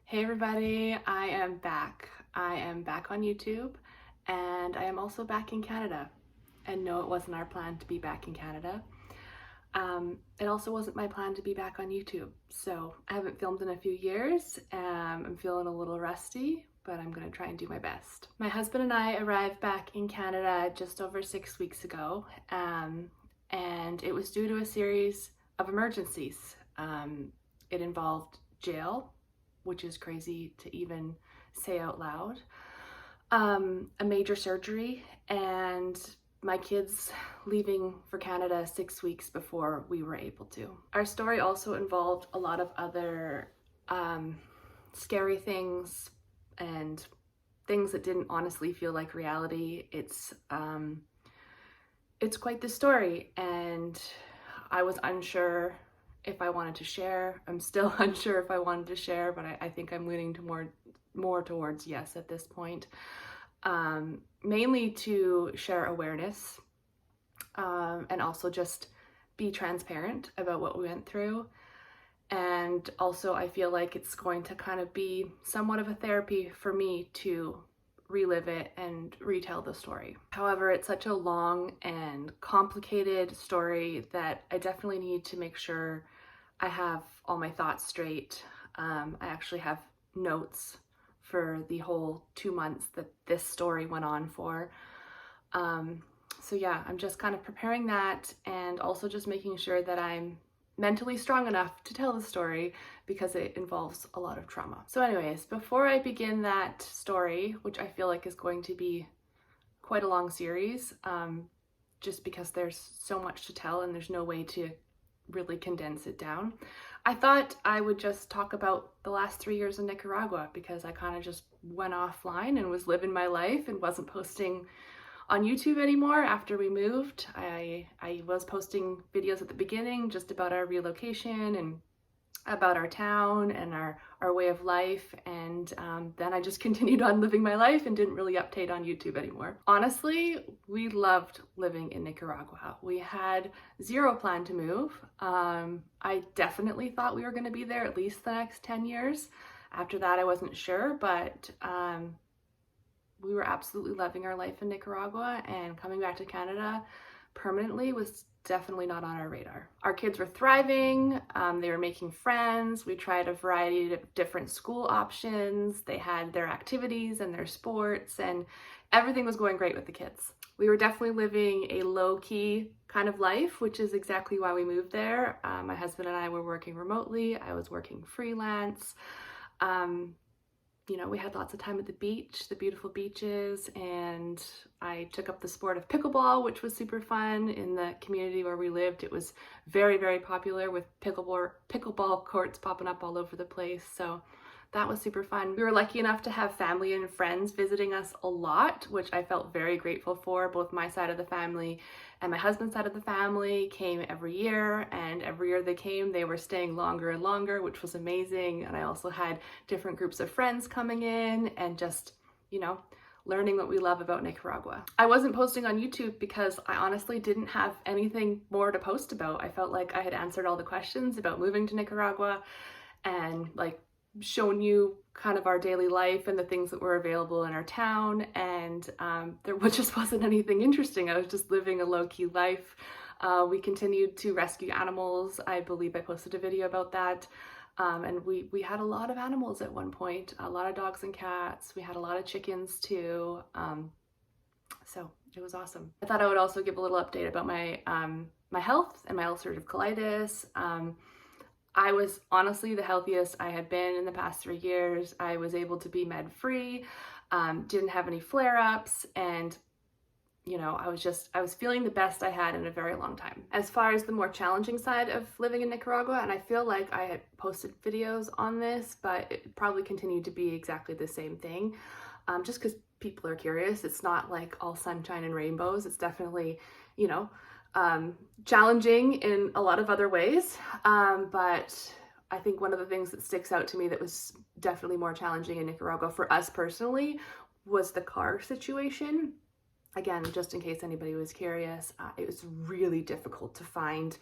Hey everybody, I am back. I am back on YouTube and I am also back in Canada. And no, it wasn't our plan to be back in Canada. It also wasn't my plan to be back on YouTube. So I haven't filmed in a few years. I'm feeling a little rusty, but I'm gonna try and do my best. My husband and I arrived back in Canada just over 6 weeks ago. And it was due to a series of emergencies. It involved jail, which is crazy to even say out loud, a major surgery, and my kids leaving for Canada 6 weeks before we were able to. Our story also involved a lot of other scary things and things that didn't honestly feel like reality. It's quite the story, and I was unsure if I wanted to share. I'm still unsure if I wanted to share, but I think I'm leaning to more towards yes at this point. Mainly to share awareness, and also just be transparent about what we went through. And also I feel like it's going to kind of be somewhat of a therapy for me to relive it and retell the story. However, it's such a long and complicated story that I definitely need to make sure I have all my thoughts straight. I actually have notes for the whole 2 months that this story went on for. So yeah, I'm just kind of preparing that, and also just making sure that I'm mentally strong enough to tell the story because it involves a lot of trauma. So anyways, before I begin that story, which I feel like is going to be quite a long series, just because there's so much to tell and there's no way to really condense it down, I thought I would just talk about the last 3 years in Nicaragua, because I kind of just went offline and was living my life and wasn't posting on YouTube anymore after we moved. I was posting videos at the beginning just about our relocation and about our town and our way of life, and then I just continued on living my life and didn't really update on YouTube anymore. Honestly, we loved living in Nicaragua. We had zero plan to move. I definitely thought we were going to be there at least the next 10 years. After that, I wasn't sure, but we were absolutely loving our life in Nicaragua, and coming back to Canada permanently was definitely not on our radar. Our kids were thriving, they were making friends, we tried a variety of different school options, they had their activities and their sports, and everything was going great with the kids. We were definitely living a low-key kind of life, which is exactly why we moved there. My husband and I were working remotely, I was working freelance. You know, we had lots of time at the beach, the beautiful beaches, and I took up the sport of pickleball, which was super fun. In the community where we lived, it was very, very popular, with pickleball courts popping up all over the place. So that was super fun. We were lucky enough to have family and friends visiting us a lot, which I felt very grateful for. Both my side of the family and my husband's side of the family came every year, and every year they came, they were staying longer and longer, which was amazing. And I also had different groups of friends coming in and just, you know, learning what we love about Nicaragua. I wasn't posting on YouTube because I honestly didn't have anything more to post about. I felt like I had answered all the questions about moving to Nicaragua and like shown you kind of our daily life and the things that were available in our town, and there just wasn't anything interesting. I was just living a low-key life. We continued to rescue animals. I believe I posted a video about that. And we had a lot of animals at one point, a lot of dogs and cats. We had a lot of chickens too. So it was awesome. I thought I would also give a little update about my my health and my ulcerative colitis. I was honestly the healthiest I had been in the past 3 years. I was able to be med-free, didn't have any flare-ups, and you know, I was feeling the best I had in a very long time. As far as the more challenging side of living in Nicaragua, and I feel like I had posted videos on this, but it probably continued to be exactly the same thing, just because people are curious. It's not like all sunshine and rainbows. It's definitely, you know, challenging in a lot of other ways, but I think one of the things that sticks out to me that was definitely more challenging in Nicaragua for us personally was the car situation. Again, just in case anybody was curious, it was really difficult to find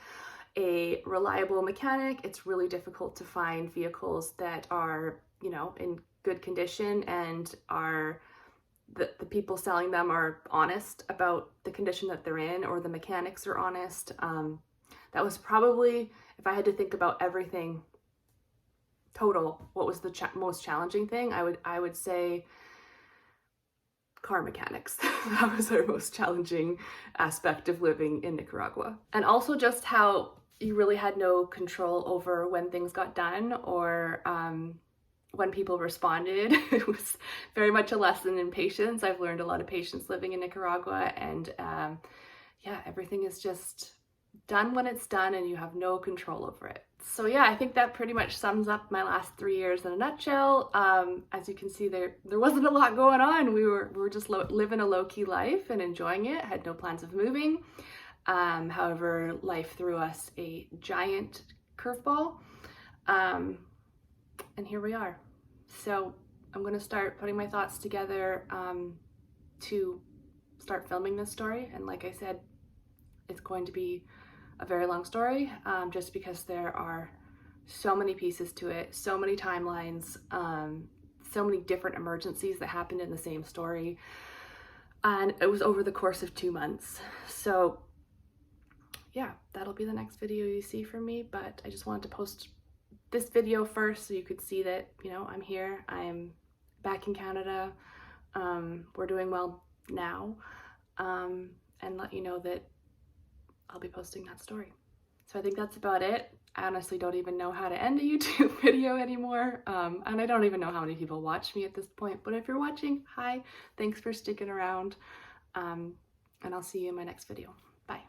a reliable mechanic. It's really difficult to find vehicles that are you know, in good condition, and the people selling them are honest about the condition that they're in, or the mechanics are honest. That was probably, if I had to think about everything total, what was the most challenging thing, I would say car mechanics. That was our most challenging aspect of living in Nicaragua. And also just how you really had no control over when things got done, or when people responded. It was very much a lesson in patience. I've learned a lot of patience living in Nicaragua, and yeah, everything is just done when it's done and you have no control over it. So yeah, I think that pretty much sums up my last 3 years in a nutshell. As you can see, there wasn't a lot going on. We were just living a low-key life and enjoying it. Had no plans of moving. However, life threw us a giant curveball, and here we are. So I'm going to start putting my thoughts together to start filming this story. And like I said, it's going to be a very long story, just because there are so many pieces to it, so many timelines, so many different emergencies that happened in the same story. And it was over the course of 2 months. So yeah, that'll be the next video you see from me, but I just wanted to post this video first so you could see that, you know, I'm here, I'm back in Canada, we're doing well now, and let you know that I'll be posting that story. So I think that's about it. I honestly don't even know how to end a YouTube video anymore, and I don't even know how many people watch me at this point, but if you're watching, hi, thanks for sticking around, and I'll see you in my next video. Bye.